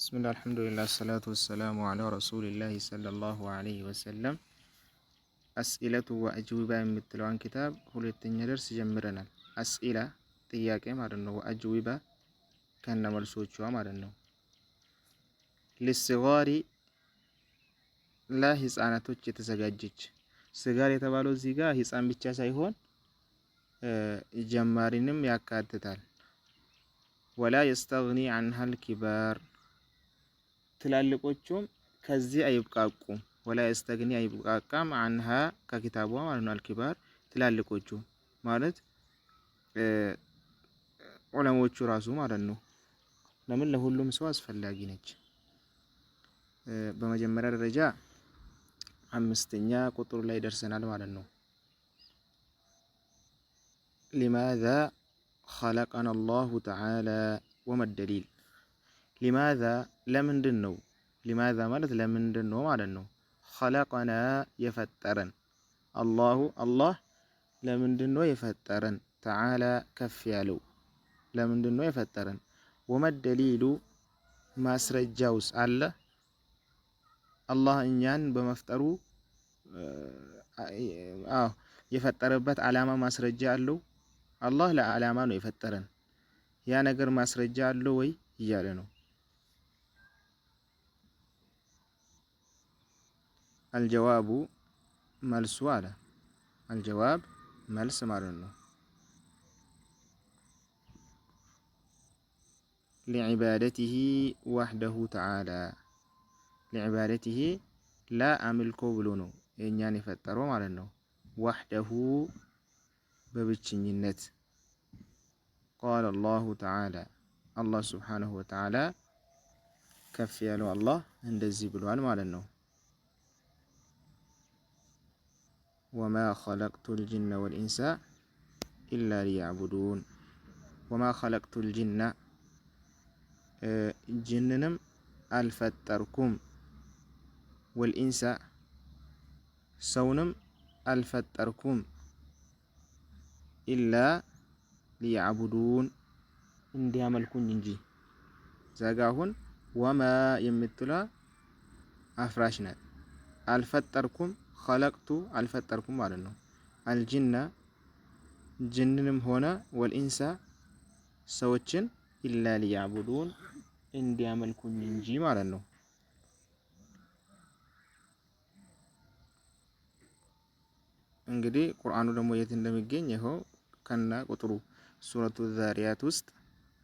بسم الله الحمد لله الصلاة والسلام على رسول الله صلى الله عليه وسلم أسئلة وأجوبة مثلوان كتاب ሁለተኛ درس ጀምረናል። أسئلة ጥያቄ ማለት ነው። وأجوبة ከነ መልሶቿ ማለት ነው። للصغار ለህፃናቶች የተዘጋጀች ስጋር የተባለው እዚህ ጋር ህፃን ብቻ ሳይሆን ጀማሪንም ያካትታል። ولا يستغني عنها الكبار ትላልቆቹም ከዚህ አይብቃቁም። ወላ يستغني አይብቃቃም عنها ከኪታቧ ማለት ነው። አልኪባር ትላልቆቹ ማለት ዑለሞቹ ራሱ ማለት ነው። ለምን ለሁሉም ሰው አስፈላጊ ነች። በመጀመሪያ ደረጃ አምስተኛ ቁጥር ላይ ደርሰናል ማለት ነው። لماذا خلقنا الله تعالى وما الدليل لماذا ለምንድን ነው لماذا ማለት ለምንድን ነው ማለት ነው። خلقنا የፈጠረን አላህ ለምንድን ነው የፈጠረን تعالى ከፍ ያለው ለምንድን ነው የፈጠረን። وما الدليل ማስረጃውስ አለ አላህ እኛን በመፍጠሩ የፈጠረበት ዓላማ ማስረጃ አለው። አላህ ለዓላማ ነው የፈጠረን ያ ነገር ማስረጃ አለው ወይ እያለ ነው። الجواب መልሱ አለ الجواب መልስ ማለት ነው። لعبادته وحده تعالى لعبادته لا አምልኮ ብሎ ነው የኛን የፈጠረው ማለት ነው። وحده በብቸኝነት قال الله تعالى الله سبحانه وتعالى ከፍ ያለው አላህ እንደዚህ ብሏል ማለት ነው። وما خلقت الجن والإنس إلا ليعبدون وما خلقت الجن جننم الفتركم والإنس سونم الفتركم إلا ليعبدون اندي عملكم نجي زاقاهن وما يمتلا أفراشنا الفتركم خلقت الفتركم ማለት ነው። الجن ጅንንም ሆነ والإنس ሰዎችን إلا ليعبدون እንዲያመልኩኝ እንጂ ማለት ነው። እንግዲህ ቁርአኑ ደግሞ የት እንደሚገኝ ይኸው ከና ቁጥሩ ሱረቱ ዛሪያት ውስጥ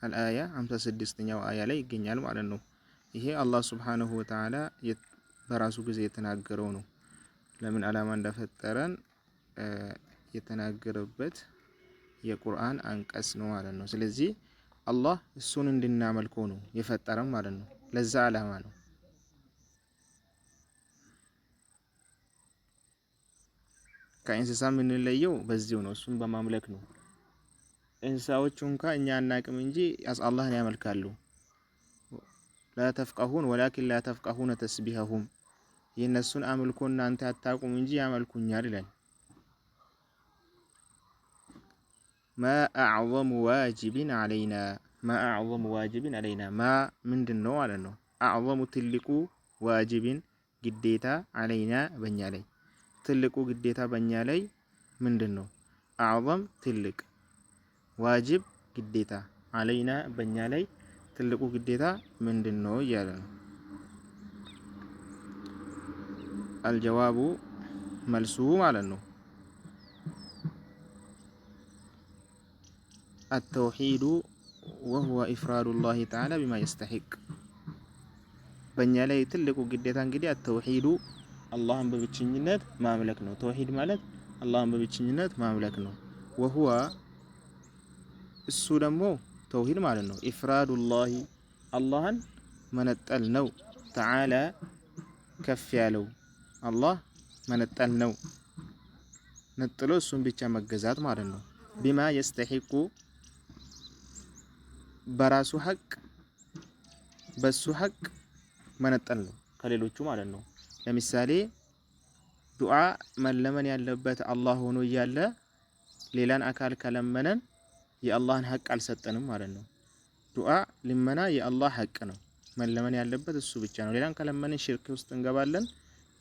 አልአያ 56ኛው አያ ላይ ይገኛል ማለት ነው። ይሄ አላህ Subhanahu Wa Ta'ala በራሱ ጊዜ የተናገረው ነው። ለምን ዓላማ እንደፈጠረን የተናገረበት የቁርአን አንቀጽ ነው ማለት ነው። ስለዚህ አላህ እሱን እንድናመልከው ነው የፈጠረን ማለት ነው። ለዛ ዓላማ ነው። ከእንስሳ የምንለየው በዚሁ ነው። እሱን በማምለክ ነው። እንስሳዎቹ እንኳን እኛ አናቅም እንጂ አላህን ያመልካሉ። لا تفقهون ولكن لا تفقهون تسبيحهم የነሱን አምልኮ እናንተ አታቁም እንጂ ያመልኩኛል ይላል። ما أعظم واجب علينا ما أعظم واجب علينا ما ምንድነው ማለት ነው። أعظم ትልቁ ዋጅብን ግዴታ علينا በእኛ ላይ ትልቁ ግዴታ በእኛ ላይ ምንድነው? أعظم ትልቅ ዋጅብ ግዴታ علينا በእኛ ላይ ትልቁ ግዴታ ምንድነው እያለ ነው። الجواب መልሱ ማለት ነው። التوحيد وهو إفراد الله تعالى بما يستحق በእኛ ላይ ትልቁ ግዴታ እንግዲህ التوحيد አላህን በብቸኝነት ማምለክ ነው። ተውሂድ ማለት አላህን በብቸኝነት ማምለክ ነው። وهو እሱ ደግሞ ተውሂድ ማለት ነው። إفراد الله አላህን መነጠል ነው። تعالى ከፍ ያለው አላህ መነጠል ነው። ነጥሎ እሱን ብቻ መገዛት ማለት ነው። ቢማ يستحق በራሱ ሐቅ በሱ ሐቅ መነጠል ነው ከሌሎቹ ማለት ነው። ለምሳሌ ዱዓ መለመን ያለበት አላህ ሆኖ እያለ ሌላን አካል ከለመነን የአላህን ሐቅ አልሰጠንም ማለት ነው። ዱዓ ልመና የአላህ ሐቅ ነው። መለመን ያለበት እሱ ብቻ ነው። ሌላን ከለመንን ሽርክ ውስጥ እንገባለን፣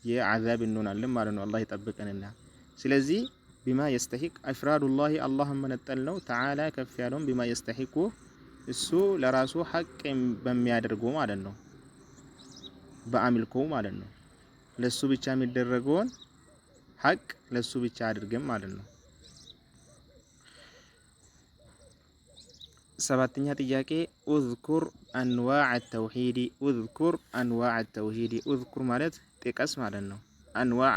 የአዛብ እንሆናለን ማለት ነው። አላህ ይጠብቀንና ስለዚህ ቢማ የስተሂቅ ኢፍራዱላሂ አላህን መነጠል ነው። ተዓላ ከፍ ያለውን ቢማ የስተሂቁ እሱ ለራሱ ሐቅ በሚያደርገው ማለት ነው፣ በአምልኮው ማለት ነው። ለሱ ብቻ የሚደረገውን ሐቅ ለሱ ብቻ አድርገን ማለት ነው። ሰባተኛ ጥያቄ ኡዝኩር አንዋዕ ተውሂድ። ኡዝኩር አንዋዕ ተውሂድ። ኡዝኩር ማለት ጥቀስ ማለት ነው። አንዋዕ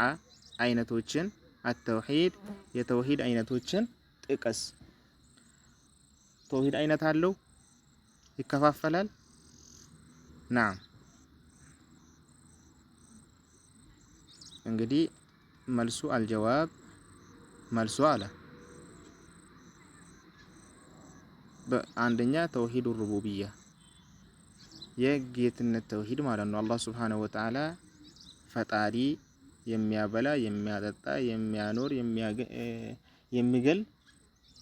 አይነቶችን፣ አተውሂድ የተውሂድ አይነቶችን ጥቀስ። ተውሂድ አይነት አለው? ይከፋፈላል? ናም። እንግዲህ መልሱ አልጀዋብ መልሱ አለ በአንደኛ ተውሂድ ሩቡብያ የጌትነት ተውሂድ ማለት ነው። አላህ ሱብሓነሁ ወተዓላ ፈጣሪ፣ የሚያበላ፣ የሚያጠጣ፣ የሚያኖር፣ የሚገል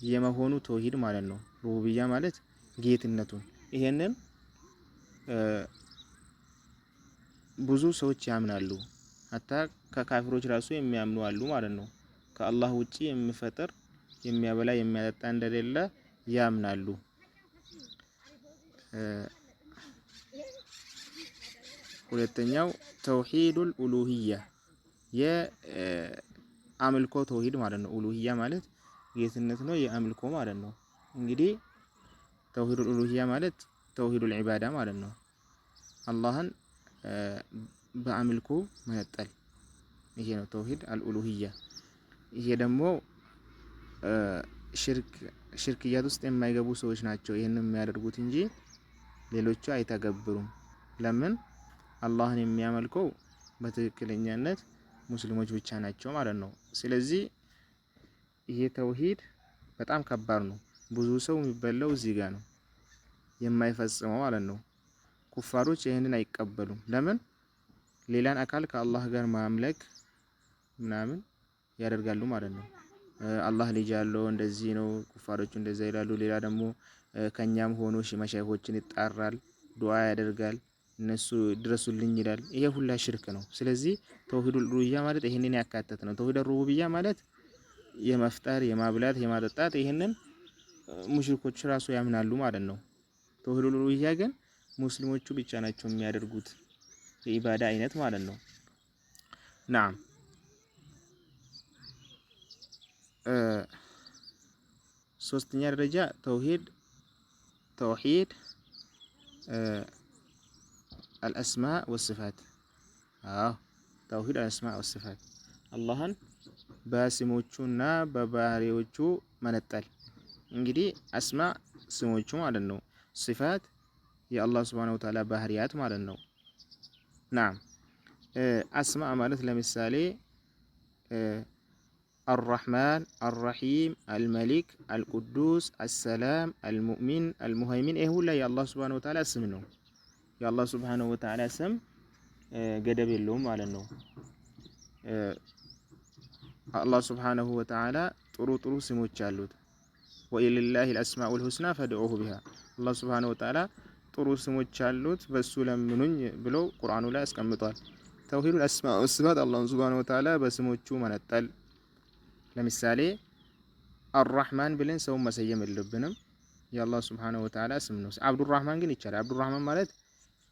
የመሆኑ ተውሂድ ማለት ነው። ሩቡብያ ማለት ጌትነቱን። ይሄንን ብዙ ሰዎች ያምናሉ። ሀታ ከካፊሮች ራሱ የሚያምኑ አሉ ማለት ነው። ከአላህ ውጪ የሚፈጥር የሚያበላ የሚያጠጣ እንደሌለ ያምናሉ። ሁለተኛው ተውሂዱል ኡሉሂያ የአምልኮ ተውሂድ ማለት ነው። ኡሉሂያ ማለት ጌትነት ነው፣ የአምልኮ ማለት ነው። እንግዲህ ተውሂዱል ኡሉሂያ ማለት ተውሂዱል ዒባዳ ማለት ነው። አላህን በአምልኮ መነጠል፣ ይሄ ነው ተውሂድ አልኡሉሂያ። ይሄ ደግሞ ሽርክያት ውስጥ የማይገቡ ሰዎች ናቸው ይሄንን የሚያደርጉት እንጂ ሌሎቹ አይተገብሩም። ለምን? አላህን የሚያመልከው በትክክለኛነት ሙስሊሞች ብቻ ናቸው ማለት ነው። ስለዚህ ይሄ ተውሂድ በጣም ከባድ ነው። ብዙ ሰው የሚበላው እዚህ ጋር ነው የማይፈጽመው ማለት ነው። ኩፋሮች ይሄንን አይቀበሉም። ለምን? ሌላን አካል ከአላህ ጋር ማምለክ ምናምን ያደርጋሉ ማለት ነው። አላህ ልጅ ያለው እንደዚህ ነው፣ ኩፋሮቹ እንደዛ ይላሉ። ሌላ ደግሞ ከኛም ሆኖ መሻይኾችን ይጣራል፣ ዱዓ ያደርጋል፣ እነሱ ድረሱልኝ ይላል። ይሄ ሁላ ሽርክ ነው። ስለዚህ ተውሂዱል ሩቡብያ ማለት ይሄንን ያካተተ ነው። ተውሂዱል ሩቡብያ ማለት የመፍጠር፣ የማብላት፣ የማጠጣት ይሄንን ሙሽሪኮች ራሱ ያምናሉ ማለት ነው። ተውሂዱል ሩቡብያ ግን ሙስሊሞቹ ብቻ ናቸው የሚያደርጉት የኢባዳ አይነት ማለት ነው። ናም ሶስተኛ ደረጃ ተውሂድ አልአስማ ወስፋት። ተውሂድ አልአስማ ወስፋት አላህን በስሞቹና በባህሪዎቹ መነጠል። እንግዲህ አስማ ስሞቹ ማለት ነው። ሲፋት የአላህ ሱብሓነሁ ወተዓላ ባህሪያት ማለት ነው። ናም አስማ ማለት ለምሳሌ አርረሕማን፣ አርረሒም፣ አልመሊክ፣ አልቁዱስ፣ አሰላም፣ አልሙእሚን፣ አልሙሀይሚን ይህ ሁላ የአላህ ሱብሓነሁ ወተዓላ ስም ነው። የአላህ ሱብሓነሁ ወተዓላ ስም ገደብ የለውም ማለት ነው። አላህ ሱብሓነሁ ወተዓላ ጥሩ ጥሩ ስሞች አሉት። ወኢሊላሂ አልአስማኡል ሁስና ፈድዑሁ ቢሃ። አላህ ሱብሓነሁ ወተዓላ ጥሩ ስሞች አሉት በሱ ለምኑኝ ብሎ ቁርአኑ ላይ አስቀምጧል። ተውሂዱል አስማ ወሲፋት አላህን ሱብሓነሁ ወተዓላ በስሞቹ መነጠል። ለምሳሌ አርረሕማን ብለን ሰውን መሰየም የለብንም፣ የአላህ ሱብሓነሁ ወተዓላ ስም ነው። አብዱራህማን ግን ይቻላል። አብዱራህማን ማለት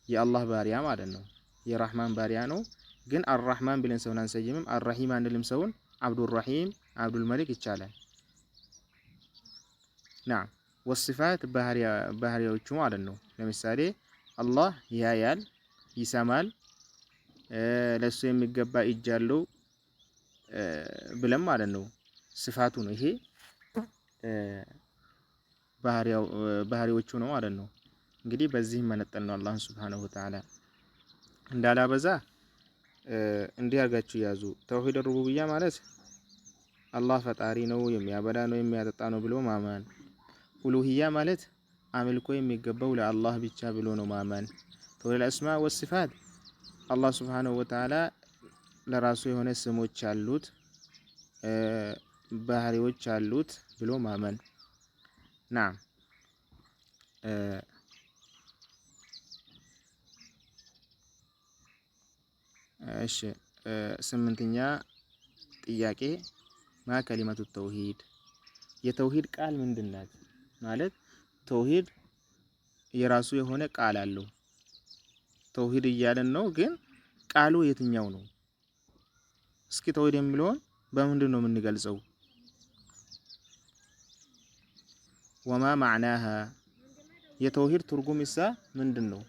የአላህ ባሪያ ማለት ነው። የራህማን ባሪያ ነው። ግን አርረሕማን ብለን ሰውን አንሰይምም። አርረሒም አንልም ሰውን። አብዱራሂም፣ አብዱልመሊክ ይቻላል። ናም ወሲፋት ባህሪያዎቹ ማለት ነው። ለምሳሌ አላህ ያያል፣ ይሰማል፣ ለሱ የሚገባ እጅ አለው ብለን ማለት ነው። ስፋቱ ነው ይሄ ባህሪዎቹ ነው ማለት ነው። እንግዲህ በዚህ መነጠል ነው አላህን ሱብሓነሁ ወተዓላ። እንዳላበዛ እንዲህ አድርጋችሁ ያዙ። ተውሂድ ሩቡብያ ማለት አላህ ፈጣሪ ነው፣ የሚያበላ ነው፣ የሚያጠጣ ነው ብሎ ማመን። ኡሉሂያ ማለት አምልኮ የሚገባው ለአላህ ብቻ ብሎ ነው ማመን። ተውሂድ አስማ ወሲፋት አላህ ሱብሓነሁ ወተዓላ ለራሱ የሆነ ስሞች አሉት፣ ባህሪዎች አሉት ብሎ ማመን። ናም እሺ ስምንተኛ ጥያቄ ማ ከሊመቱ ተውሂድ የተውሂድ ቃል ምንድናት? ማለት ተውሂድ የራሱ የሆነ ቃል አለው። ተውሂድ እያለን ነው፣ ግን ቃሉ የትኛው ነው? እስኪ ተውሂድ የሚለውን በምንድን ነው የምንገልጸው? ወማ ማዕናሃ የተውሂድ ትርጉም ኢሳ ምንድን ነው?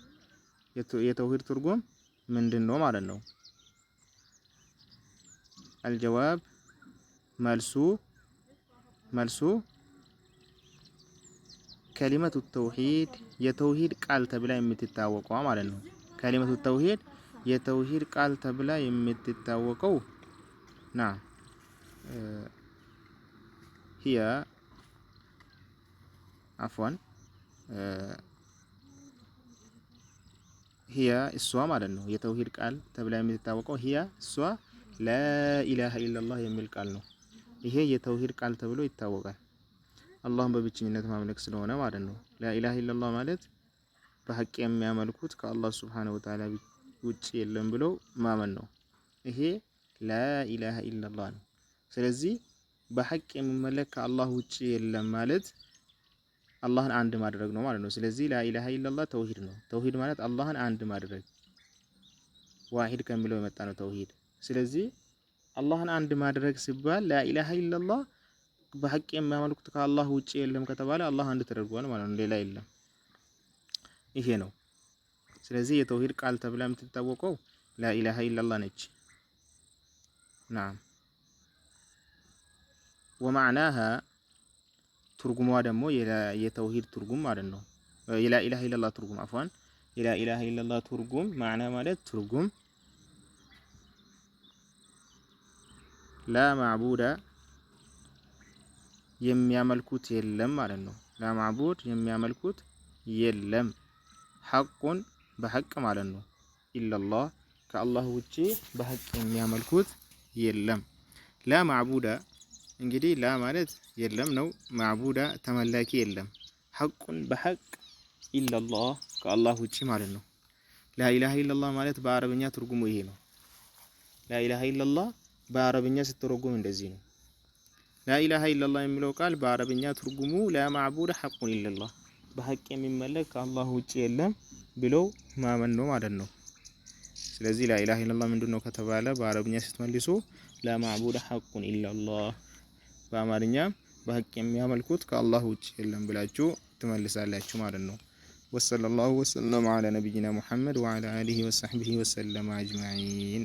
የተውሂድ ትርጉም ምንድን ነው ማለት ነው? አልጀዋብ መልሱ ከሊመቱ ተውሂድ የተውሂድ ቃል ተብላ የምትታወቀው ማለት ነው። ከሊመቱ ተውሂድ የተውሂድ ቃል ተብላ የምትታወቀው ና ሂያ አፍዋን ሂያ እሷ ማለት ነው። የተውሂድ ቃል ተብላ የምትታወቀው ሂያ እሷ ላኢላሃ ኢለላህ የሚል ቃል ነው። ይሄ የተውሂድ ቃል ተብሎ ይታወቃል። አላህን በብቸኝነት ማምለክ ስለሆነ ማለት ነው። ላኢላሃ ኢለላህ ማለት በሐቅ የሚያመልኩት ከአላህ ሱብሓነሁ ወተዓላ ውጭ የለም ብሎ ማመን ነው። ይሄ ላኢላሃ ኢለላህ ነው። ስለዚህ በሐቅ የሚመለክ ከአላህ ውጭ የለም ማለት አላህን አንድ ማድረግ ነው ማለት ነው። ስለዚህ ላኢላሃ ኢለላህ ተውሂድ ነው። ተውሂድ ማለት አላህን አንድ ማድረግ ዋሂድ ከሚለው የመጣ ነው ተውሂድ። ስለዚህ አላህን አንድ ማድረግ ሲባል ላኢላሃ ኢለላህ በሐቅ የሚያመልኩት ከአላህ ውጭ የለም ከተባለ አላህ አንድ ተደርጓል ማለት ነው። ሌላ የለም። ይሄ ነው። ስለዚህ የተውሂድ ቃል ተብላ የምትታወቀው ላኢላሃ ኢለላህ ነች። ናም ወማዕናሃ ትርጉሟ ደግሞ የተውሂድ ትርጉም ማለት ነው። የላኢላሃ ኢለላህ ትርጉም አፍዋን የላኢላሃ ኢለላህ ትርጉም ማዕና ማለት ትርጉም ላ ማዕቡዳ የሚያመልኩት የለም ማለት ነው። ላ ማዕቡድ የሚያመልኩት የለም ሐቁን በሐቅ ማለት ነው። ኢለላህ ከአላህ ውጪ በሐቅ የሚያመልኩት የለም። ላ ማዕቡዳ እንግዲህ ላ ማለት የለም ነው። ማዕቡዳ ተመላኪ የለም። ሐቁን በሐቅ ኢለላህ ከአላህ ውጪ ማለት ነው። ላኢላሃ ኢለላህ ማለት በአረብኛ ትርጉሙ ይሄ ነው። ላኢላሃ ኢለላህ በአረብኛ ስትተረጎም እንደዚህ ነው። ላኢላሃ ኢለላህ የሚለው ቃል በአረብኛ ትርጉሙ ላ ማዕቡድ ሐቁን ኢለላህ በሐቅ የሚመለክ ከአላህ ውጪ የለም ብሎ ማመን ነው ማለት ነው። ስለዚህ ላኢላሃ ኢለላህ ምንድነው ከተባለ በአረብኛ ስትመልሱ ላ ማዕቡድ ሐቁን ኢለላህ በአማርኛ በሐቅ የሚያመልኩት ከአላህ ውጪ የለም ብላችሁ ትመልሳላችሁ ማለት ነው። ወሰለላሁ ወሰለም ዐላ ነቢይና ሙሐመድ ወዐላ አሊሂ ወሰሕቢሂ ወሰለም አጅመዒን።